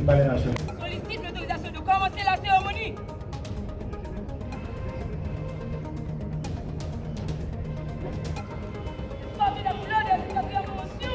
Sollicite l'autorisation de commencer la cérémonie. Sortez la couleur de la quatrième promotion.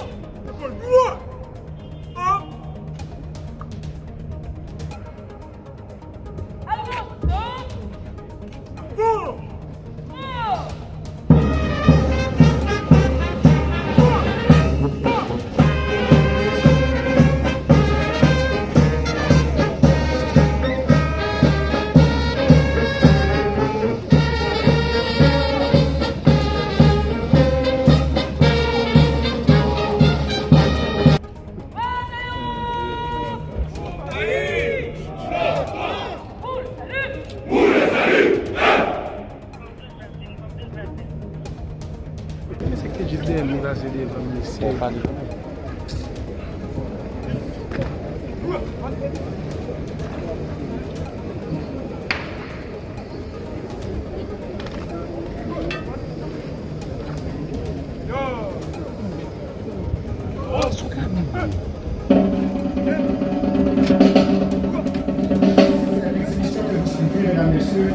Mesdames, Messieurs,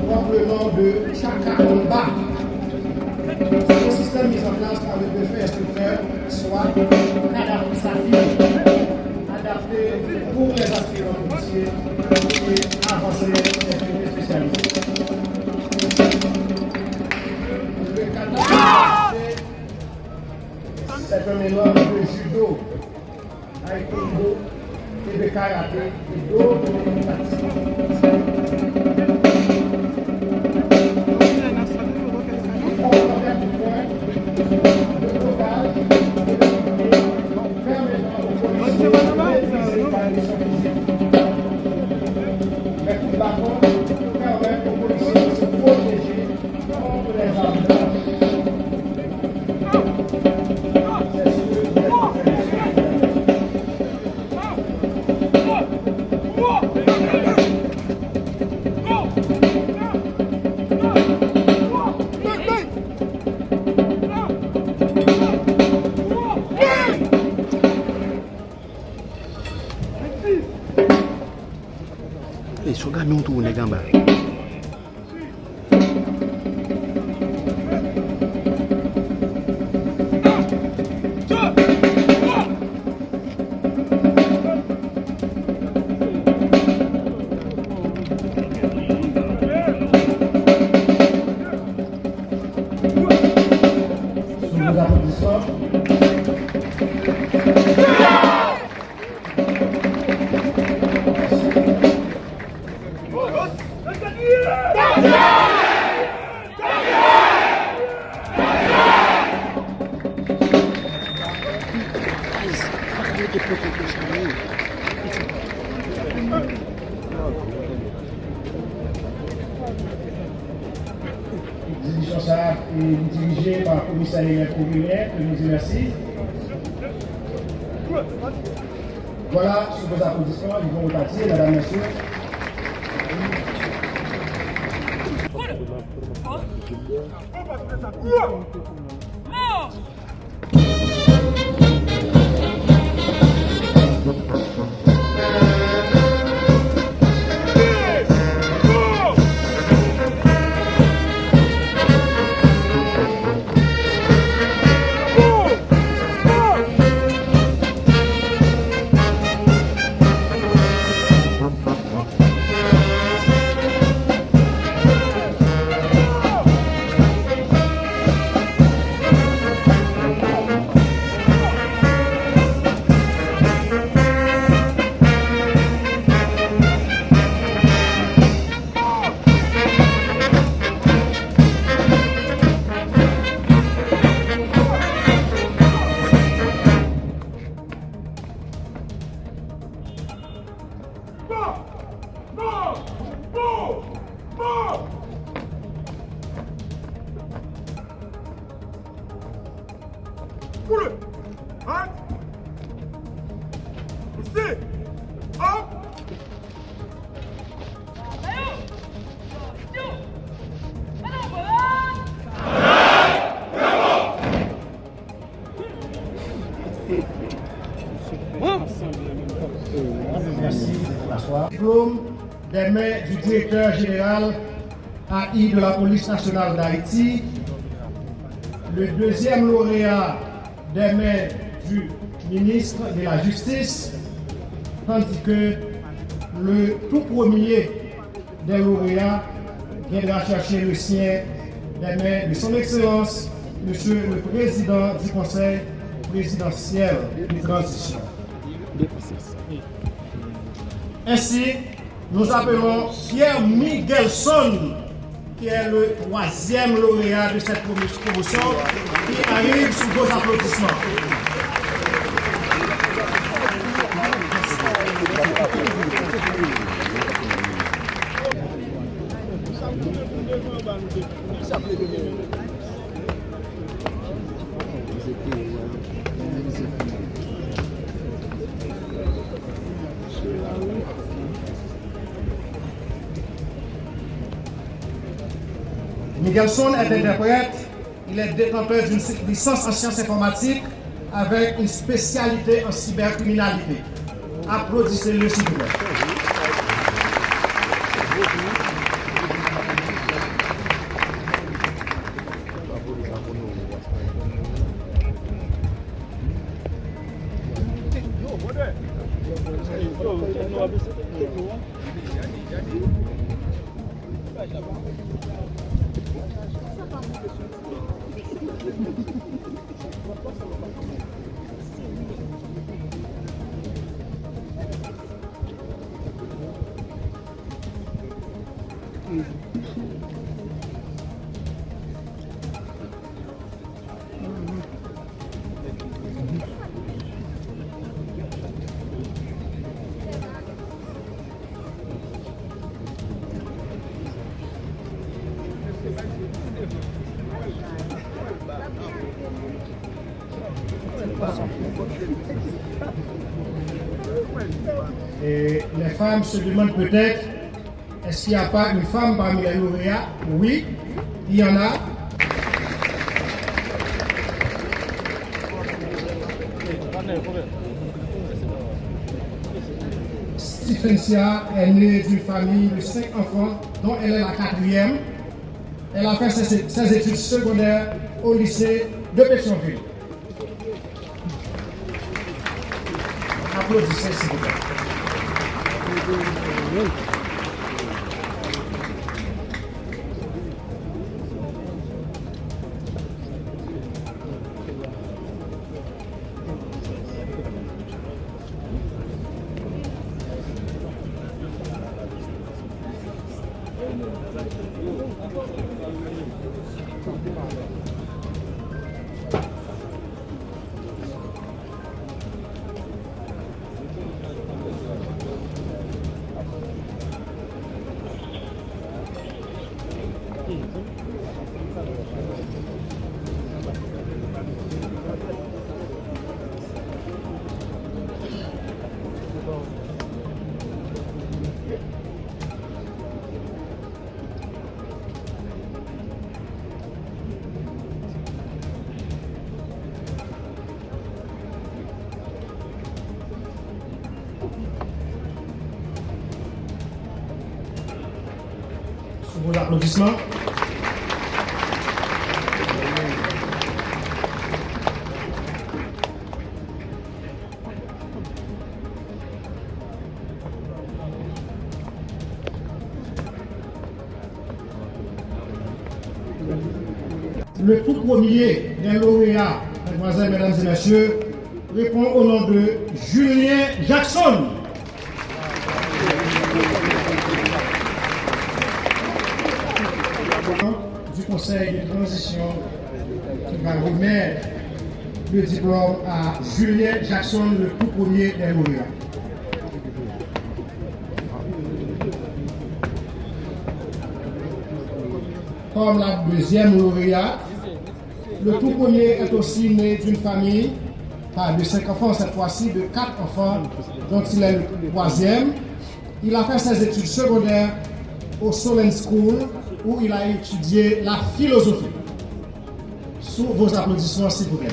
porte le nom de Chakaomba. C'est un système mis en place par le préfet instructeur, soit Kadhafi Safi, adapté pour les aspirants policiers et avancés et spécialisés. Le kata, c'est un mélange de judo, taekwondo et de karaté et d'autres pratiques. Isso caminhão tu né gamba. L'édition ça est dirigée par le commissariat populaire, que nous remercie. Voilà, sous vos applaudissements, ils vont repartir, mesdames, messieurs. Merci. Diplôme des mains du directeur général AI de la police nationale d'Haïti. Le deuxième lauréat des mains du ministre de la Justice, tandis que le tout premier des lauréats viendra chercher le sien des mains de son Excellence, Monsieur le Président du Conseil présidentiel de transition. Ainsi, nous appelons Pierre Miguelson, qui est le troisième lauréat de cette promotion, qui arrive sous vos applaudissements. Miguelson est interprète, il est détenteur d'une licence en sciences informatiques avec une spécialité en cybercriminalité. Applaudissez-le s'il vous plaît. Et les femmes se demandent peut-être, est-ce qu'il n'y a pas une femme parmi les lauréats? Oui, il y en a. Stephensia est née d'une famille de 5 enfants, dont elle est la 4e. Elle a fait ses études secondaires au lycée de Pétionville. Applaudissez s'il vous plaît. Vos applaudissements. Le tout premier des lauréats, mesdemoiselles, mesdames et messieurs, répond au nom de Julien Jackson. Du Conseil de transition qui va remettre le diplôme à Julien Jackson, le tout premier des lauréats. Comme la deuxième lauréate, le tout premier est aussi né d'une famille, pas de 5 enfants cette fois-ci, de 4 enfants, dont il est le troisième. Il a fait ses études secondaires au Solent School, où il a étudié la philosophie. Sous vos applaudissements, s'il vous plaît.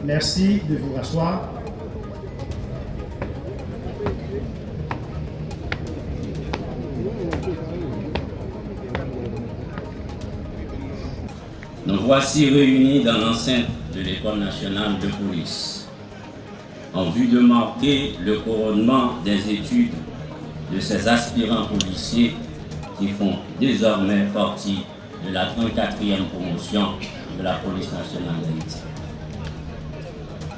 Merci de vous rasseoir. Nous voici réunis dans l'enceinte de l'École nationale de police en vue de marquer le couronnement des études de ces aspirants policiers qui font désormais partie de la 34e promotion de la police nationale d'Haïti.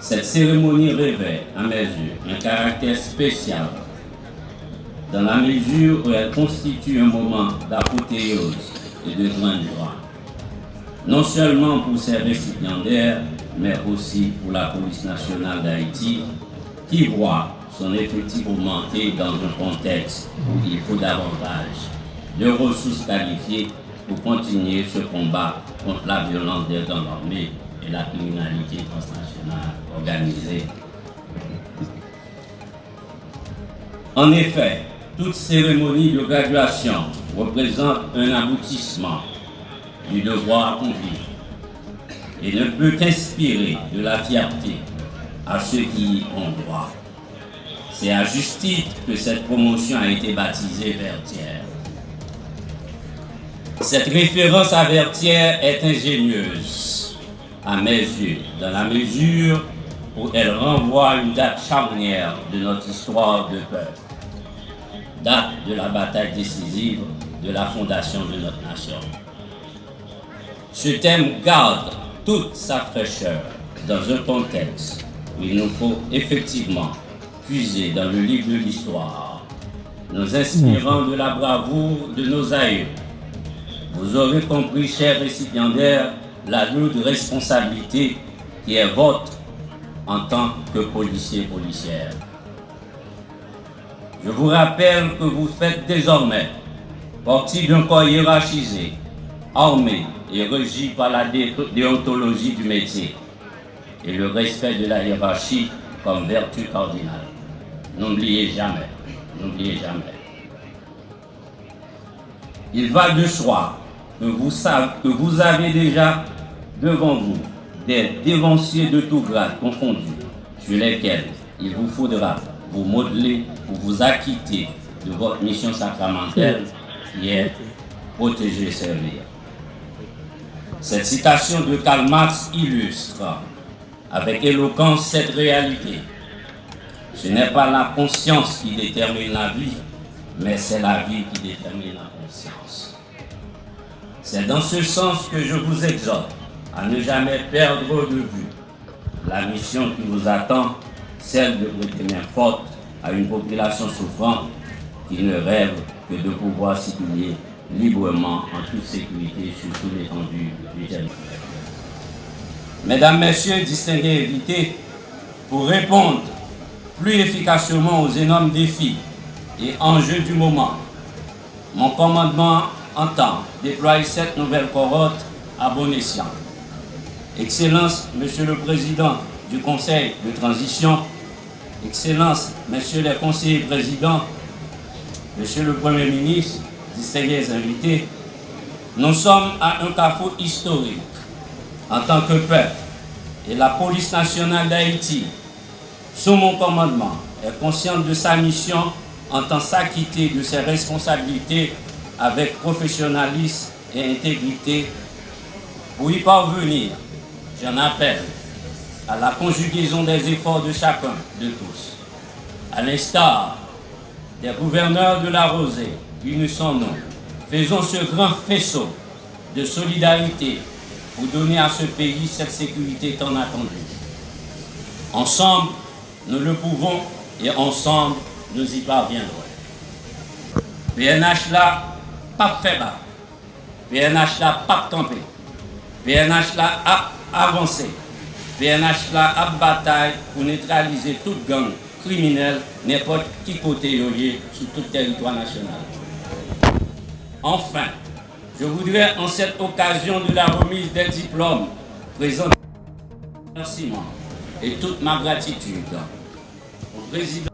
Cette cérémonie revêt, à mes yeux, un caractère spécial dans la mesure où elle constitue un moment d'apothéose et de grande joie, non seulement pour ses récipiendaires, mais aussi pour la police nationale d'Haïti, qui voit son effectif augmenter dans un contexte où il faut davantage de ressources qualifiées pour continuer ce combat contre la violence des gangs armés et la criminalité transnationale organisée. En effet, toute cérémonie de graduation représente un aboutissement du devoir accompli et ne peut qu'inspirer de la fierté à ceux qui y ont droit. C'est à juste titre que cette promotion a été baptisée Vertière. Cette référence à Vertière est ingénieuse, à mes yeux, dans la mesure où elle renvoie à une date charnière de notre histoire de peuple, date de la bataille décisive de la fondation de notre nation. Ce thème garde toute sa fraîcheur dans un contexte où il nous faut effectivement puiser dans le livre de l'histoire, nous inspirant de la bravoure de nos aïeux. Vous aurez compris, chers récipiendaires, la lourde responsabilité qui est votre en tant que policiers-policières. Je vous rappelle que vous faites désormais partie d'un corps hiérarchisé, armé et régi par la déontologie du métier et le respect de la hiérarchie comme vertu cardinale. N'oubliez jamais, n'oubliez jamais. Il va de soi que vous avez déjà devant vous des dévanciers de tout grade confondus, sur lesquels il vous faudra vous modeler pour vous acquitter de votre mission sacramentelle qui est protéger et servir. Cette citation de Karl Marx illustre avec éloquence cette réalité. Ce n'est pas la conscience qui détermine la vie, mais c'est la vie qui détermine la conscience. C'est dans ce sens que je vous exhorte à ne jamais perdre de vue la mission qui vous attend, celle de prêter main forte à une population souffrante qui ne rêve que de pouvoir circuler librement en toute sécurité sur toute l'étendue du territoire. Mesdames, Messieurs, distingués invités, pour répondre plus efficacement aux énormes défis et enjeux du moment, mon commandement entend déployer cette nouvelle cohorte à bon escient. Excellence, Monsieur le Président du Conseil de transition, Excellence, Messieurs les conseillers présidents, Monsieur le Premier ministre, distingués invités, nous sommes à un carrefour historique en tant que peuple et la police nationale d'Haïti, sous mon commandement, est consciente de sa mission, entend s'acquitter de ses responsabilités avec professionnalisme et intégrité. Pour y parvenir, j'en appelle à la conjugaison des efforts de chacun, de tous. À l'instar des gouverneurs de la Rosée, unissons-nous, faisons ce grand faisceau de solidarité pour donner à ce pays cette sécurité tant attendue. Ensemble, nous le pouvons et ensemble, nous y parviendrons. PNH là, pas fait bas. PNH là, pas campé. PNH là, a avancé. PNH là, a bataille pour neutraliser toute gang criminelle, n'importe qui côté yoye sur tout le territoire national. Enfin, je voudrais en cette occasion de la remise des diplômes présenter mon remerciement et toute ma gratitude au président.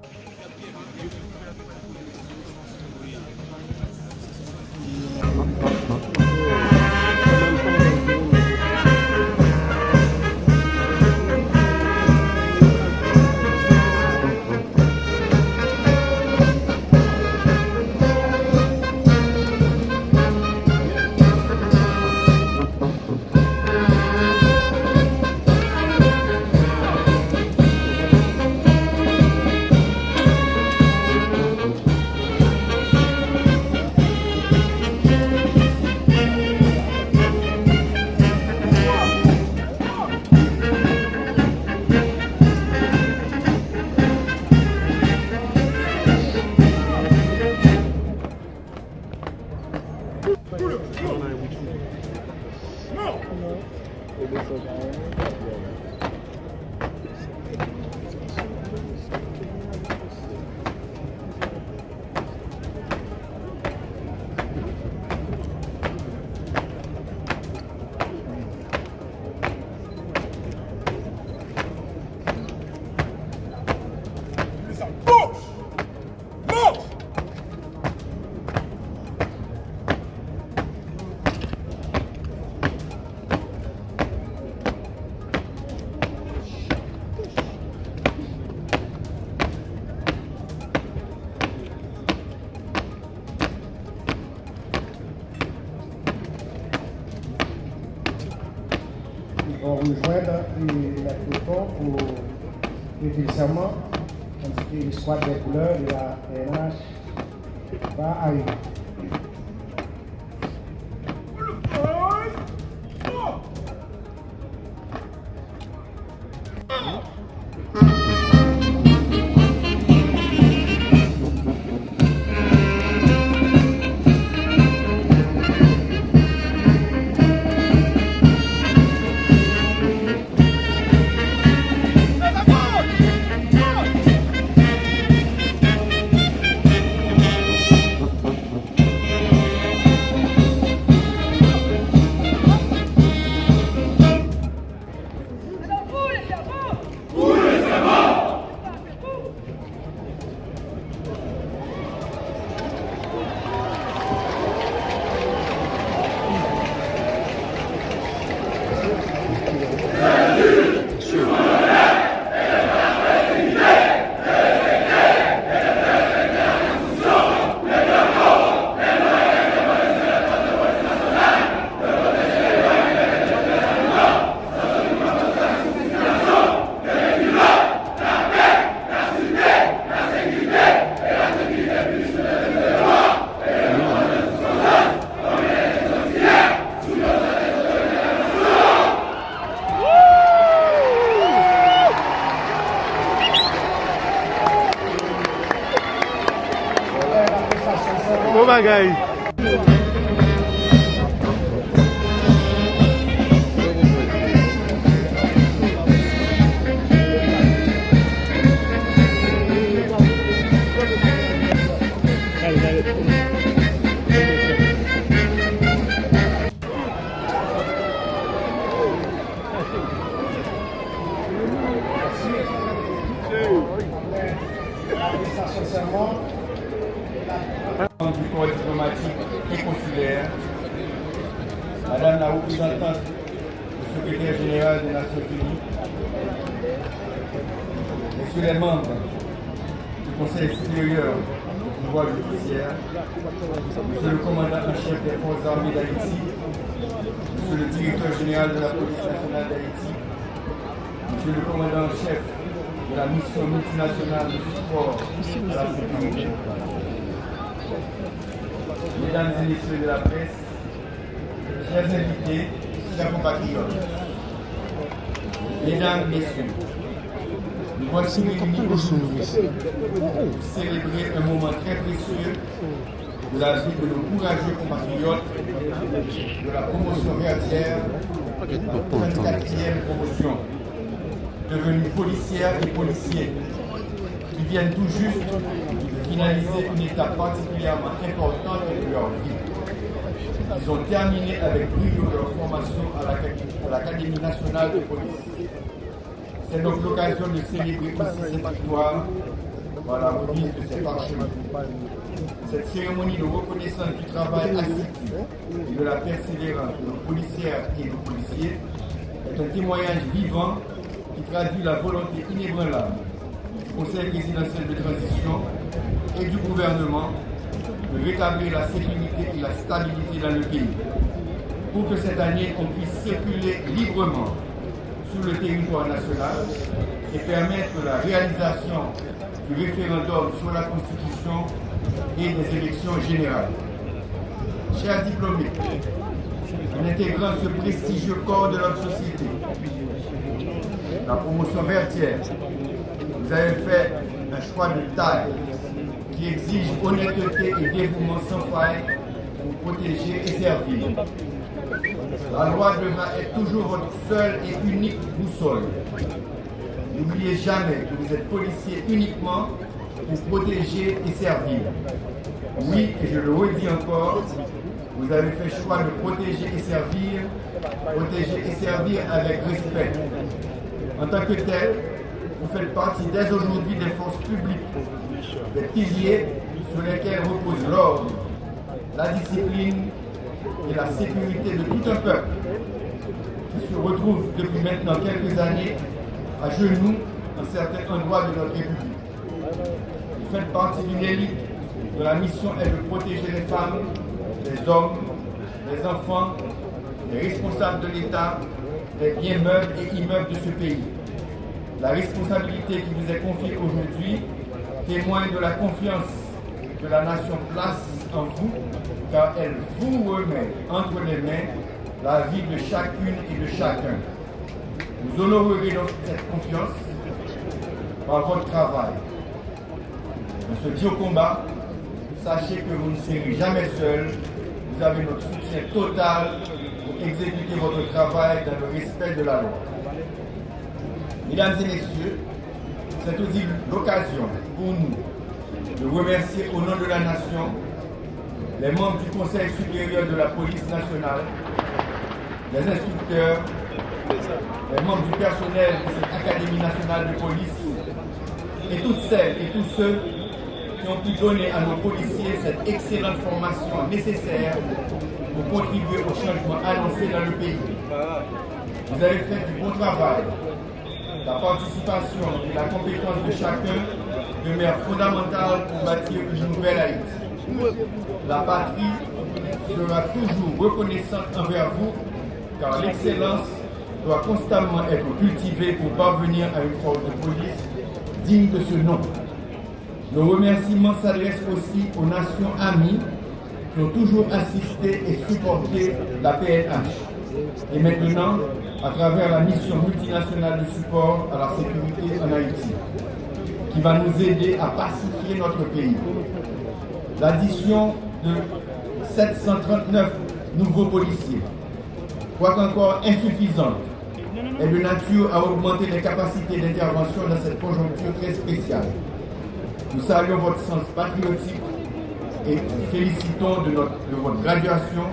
Ils vont rejoindre la peloton pour prêter le serment, tandis que l'escouade des couleurs de la PNH va arriver. Bon bagaille. Du corps diplomatique et consulaire, Madame la représentante du secrétaire général des Nations Unies, Messieurs les membres du Conseil supérieur du pouvoir judiciaire, Monsieur le commandant en chef des forces armées d'Haïti, Monsieur le directeur général de la police nationale d'Haïti, Monsieur le commandant en chef de la mission multinationale de support à la sécurité, Mesdames et Messieurs de la presse, chers invités, chers compatriotes, Mesdames, Messieurs, nous voici réunis aujourd'hui pour célébrer un moment très précieux de la vie de nos courageux compatriotes de la promotion vertière, la 34e promotion, devenus policières et policiers, qui viennent tout juste de finaliser une étape particulièrement importante de leur vie. Ils ont terminé avec brio leur formation à l'Académie nationale de police. C'est donc l'occasion de célébrer aussi cette victoire par la remise de ces parchemins. Cette cérémonie de reconnaissance du travail assidu et de la persévérance de nos policières et nos policiers est un témoignage vivant qui traduit la volonté inébranlable du Conseil présidentiel de transition et du gouvernement de rétablir la sécurité et la stabilité dans le pays, pour que cette année on puisse circuler librement sur le territoire national et permettre la réalisation du référendum sur la Constitution et des élections générales. Chers diplômés, en intégrant ce prestigieux corps de notre société, la promotion vertière, vous avez fait un choix de taille qui exige honnêteté et dévouement sans faille protéger et servir. La loi devra être toujours votre seule et unique boussole. N'oubliez jamais que vous êtes policier uniquement pour protéger et servir. Oui, et je le redis encore, vous avez fait le choix de protéger et servir avec respect. En tant que tel, vous faites partie dès aujourd'hui des forces publiques, des piliers sur lesquels repose l'ordre, la discipline et la sécurité de tout un peuple qui se retrouve depuis maintenant quelques années à genoux dans certains endroits de notre République. Vous faites partie d'une élite dont la mission est de protéger les femmes, les hommes, les enfants, les responsables de l'État, les biens meubles et immeubles de ce pays. La responsabilité qui vous est confiée aujourd'hui témoigne de la confiance que la nation place en vous, car elle vous remet entre les mains la vie de chacune et de chacun. Vous honorerez donc cette confiance par votre travail. Dans ce dur combat, sachez que vous ne serez jamais seul. Vous avez notre soutien total pour exécuter votre travail dans le respect de la loi. Mesdames et messieurs, c'est aussi l'occasion pour nous de remercier au nom de la nation les membres du Conseil supérieur de la police nationale, les instructeurs, les membres du personnel de cette Académie nationale de police et toutes celles et tous ceux qui ont pu donner à nos policiers cette excellente formation nécessaire pour contribuer au changement annoncé dans le pays. Vous avez fait du bon travail. La participation et la compétence de chacun demeurent fondamentales pour bâtir une nouvelle Haïti. La patrie sera toujours reconnaissante envers vous, car l'excellence doit constamment être cultivée pour parvenir à une force de police digne de ce nom. Nos remerciements s'adressent aussi aux nations amies qui ont toujours assisté et supporté la PNH. Et maintenant, à travers la mission multinationale de support à la sécurité en Haïti, qui va nous aider à pacifier notre pays. L'addition de 739 nouveaux policiers, quoique encore insuffisante, est de nature à augmenter les capacités d'intervention dans cette conjoncture très spéciale. Nous saluons votre sens patriotique et nous félicitons de votre graduation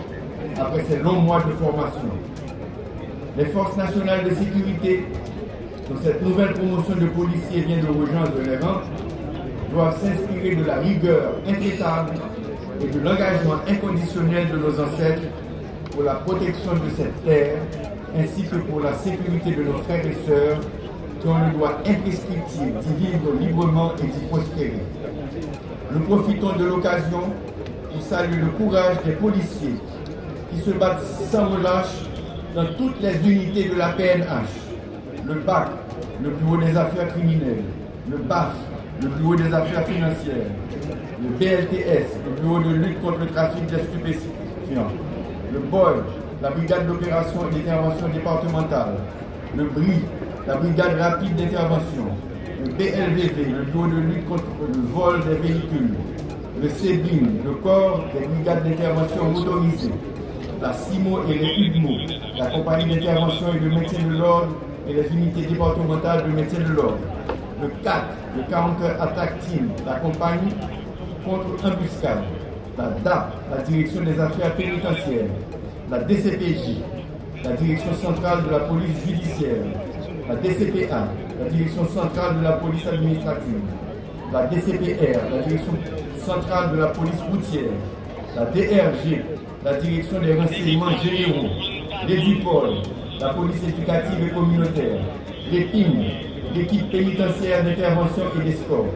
après ces longs mois de formation. Les forces nationales de sécurité, dont cette nouvelle promotion de policiers vient de rejoindre les rangs, doivent s'inspirer de la rigueur intraitable et de l'engagement inconditionnel de nos ancêtres pour la protection de cette terre, ainsi que pour la sécurité de nos frères et sœurs qui ont le droit imprescriptible d'y vivre librement et d'y prospérer. Nous profitons de l'occasion pour saluer le courage des policiers qui se battent sans relâche dans toutes les unités de la PNH, le BAC, le Bureau des affaires criminelles, le BAF, le Bureau des affaires financières, le BLTS, le Bureau de lutte contre le trafic des stupéfiants, le BOI, la Brigade d'opération et d'intervention départementale, le BRI, la Brigade rapide d'intervention, le BLVV, le Bureau de lutte contre le vol des véhicules, le CEBIM, le Corps des brigades d'intervention motorisées, la CIMO et les UDMO, la compagnie d'intervention et de maintien de l'ordre et les unités départementales de maintien de l'ordre, le CAT, le Counter Attack Team, la compagnie contre embuscade, la DAP, la Direction des affaires pénitentiaires, la DCPJ, la Direction centrale de la police judiciaire, la DCPA, la Direction centrale de la police administrative, la DCPR, la Direction centrale de la police routière, la DRG, la Direction des renseignements généraux, l'EDUPOL, la police éducative et communautaire, l'EPIM, l'équipe pénitentiaire d'intervention et d'escorte,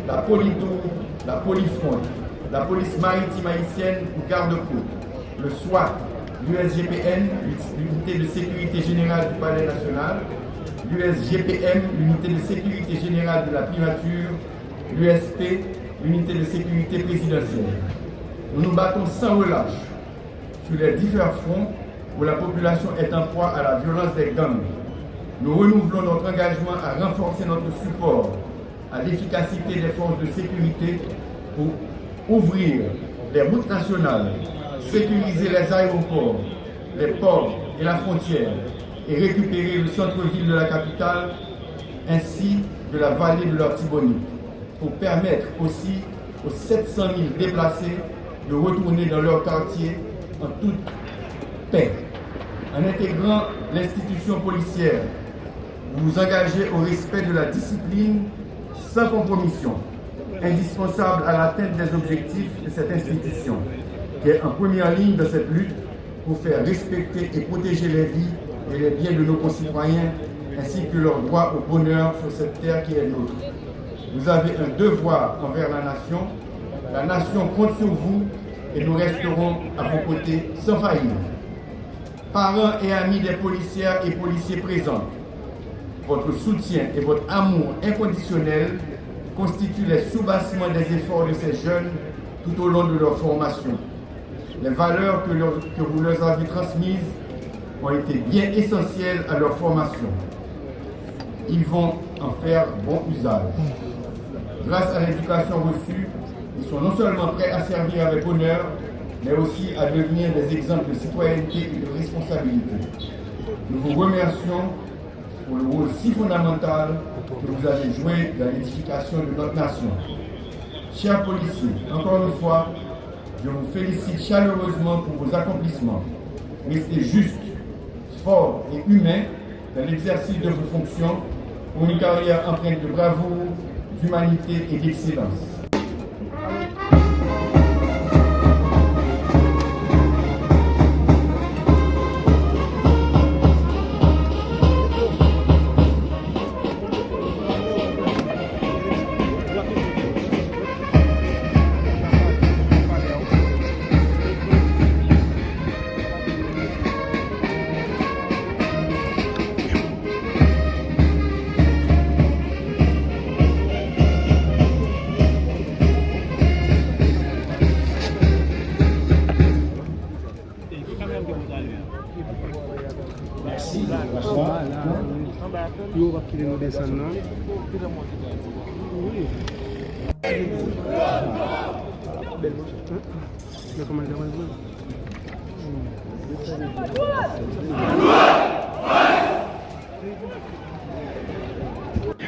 la Politour, la Polifront, la police maritime haïtienne ou garde-côte, le SWAT, l'USGPN, l'unité de sécurité générale du Palais national, l'USGPM, l'unité de sécurité générale de la primature, l'USP, l'unité de sécurité présidentielle. Nous nous battons sans relâche sur les divers fronts où la population est en proie à la violence des gangs. Nous renouvelons notre engagement à renforcer notre support à l'efficacité des forces de sécurité pour ouvrir des routes nationales sécuriser les aéroports, les ports et la frontière et récupérer le centre-ville de la capitale ainsi que la vallée de l'Artibonite pour permettre aussi aux 700 000 déplacés de retourner dans leur quartier en toute paix. En intégrant l'institution policière, vous vous engagez au respect de la discipline sans compromission, indispensable à l'atteinte des objectifs de cette institution, qui est en première ligne de cette lutte pour faire respecter et protéger les vies et les biens de nos concitoyens, ainsi que leur droit au bonheur sur cette terre qui est nôtre. Vous avez un devoir envers la nation. La nation compte sur vous et nous resterons à vos côtés sans faillir. Parents et amis des policières et policiers présents, votre soutien et votre amour inconditionnel constituent les soubassements des efforts de ces jeunes tout au long de leur formation. Les valeurs que vous leur avez transmises ont été bien essentielles à leur formation. Ils vont en faire bon usage. Grâce à l'éducation reçue, ils sont non seulement prêts à servir avec honneur, mais aussi à devenir des exemples de citoyenneté et de responsabilité. Nous vous remercions pour le rôle si fondamental que vous avez joué dans l'édification de notre nation. Chers policiers, encore une fois, je vous félicite chaleureusement pour vos accomplissements. Restez justes, forts et humains dans l'exercice de vos fonctions pour une carrière empreinte de bravoure, d'humanité et d'excellence. Merci. Yo va qu'il nous descend non.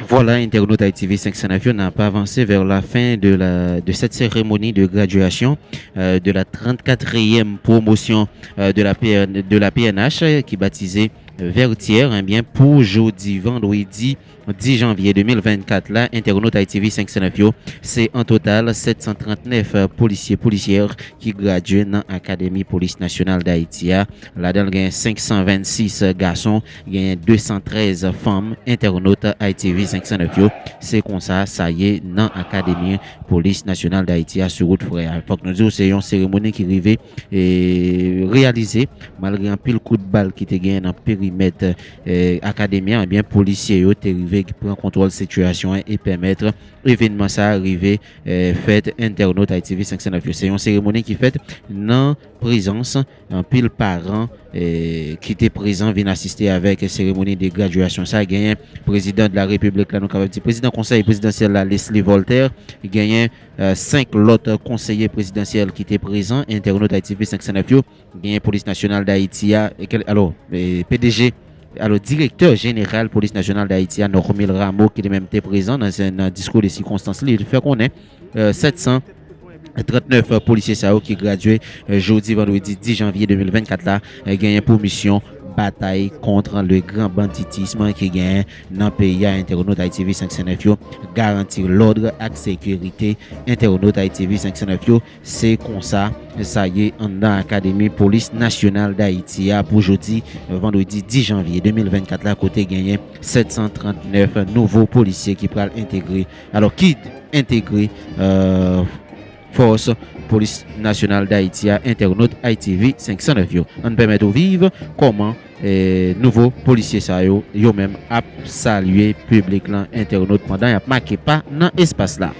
Voilà, internaute ITV 509, on n'a pas avancé vers la fin de cette cérémonie de graduation de la 34e promotion de la PNH qui est baptisée Vertière, hein, bien pour jeudi, vendredi 10 janvier 2024, là, internaute ITV 509, c'est en total 739 policiers policières qui graduent dans l'Académie Police Nationale d'Haïti. Là-dedans, il y a 526 garçons, il y a 213 femmes, internaute ITV 509, c'est comme ça, ça y est, dans l'Académie Police Nationale d'Haïti sur route frère. Il faut que nous disions, c'est une cérémonie qui arrivait et réalisée malgré un pile coup de balle qui était gagné dans le périmètre académien, bien policiers ont arrivé qui prend contrôle de la situation et permettre événement ça arriver fait internaute ITV 509. C'est une cérémonie qui fait dans présence un pile parents qui était présent vient assister avec cérémonie de graduation. Ça gagné président de la République là, nous capable dire président conseil présidentiel là, Leslie Voltaire, gagné 5 autres conseillers présidentiels qui étaient présents internaute ITV 509, gagné police nationale d'Haïti alors PDG. Alors, directeur général police nationale d'Haïti, Normil Rameau, qui est même présent dans un discours de circonstances, il fait qu'on est 739 policiers qui gradués jeudi, vendredi 10 janvier 2024 là, gagné pour mission bataille contre le grand banditisme qui gagne dans le pays internaute ITV 509 garantir l'ordre et la sécurité internaute ITV 509 c'est comme ça y est dans l'Académie Police Nationale d'Haïti pour aujourd'hui vendredi 10 janvier 2024 là côté gagné 739 nouveaux policiers qui pourront intégrer alors qui intégrer force Police Nationale d'Haïti internaute ITV 509 on permet de vivre comment nouveaux policiers ça yo même a saluer public là internaute pendant y a marqué pas dans espace là.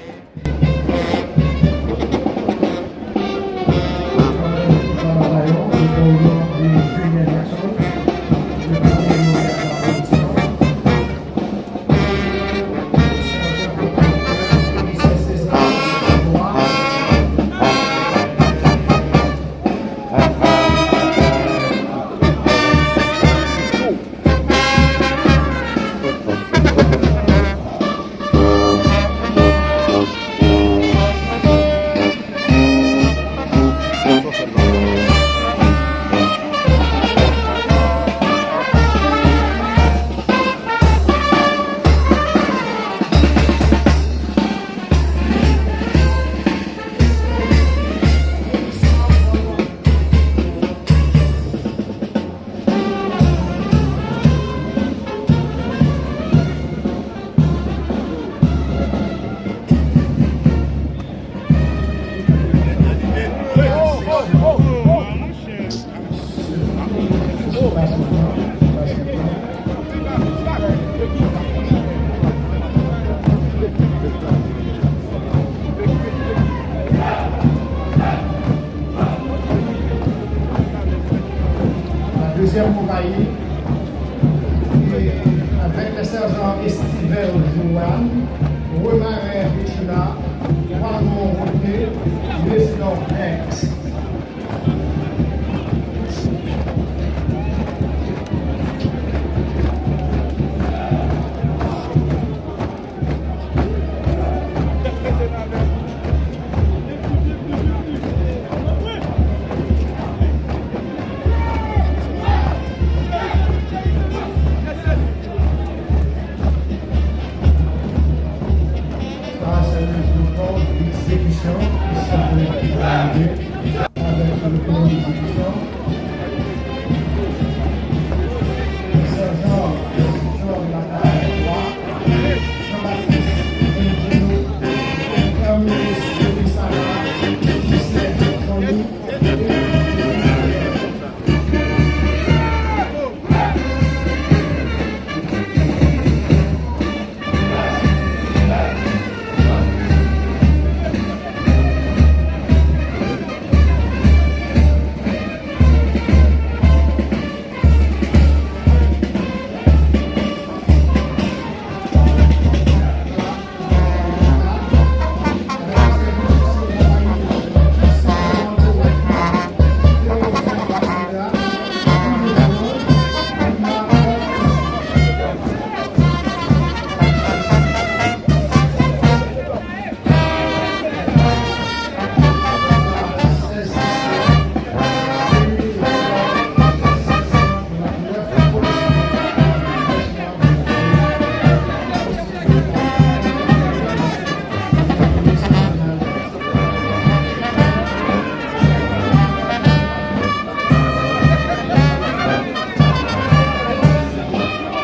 deuxième compagnie, et avec le sergent Estivel Jouan, Remarais Richina, Ramon Roté, Président X.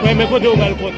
Ouais, mais côté au balcon.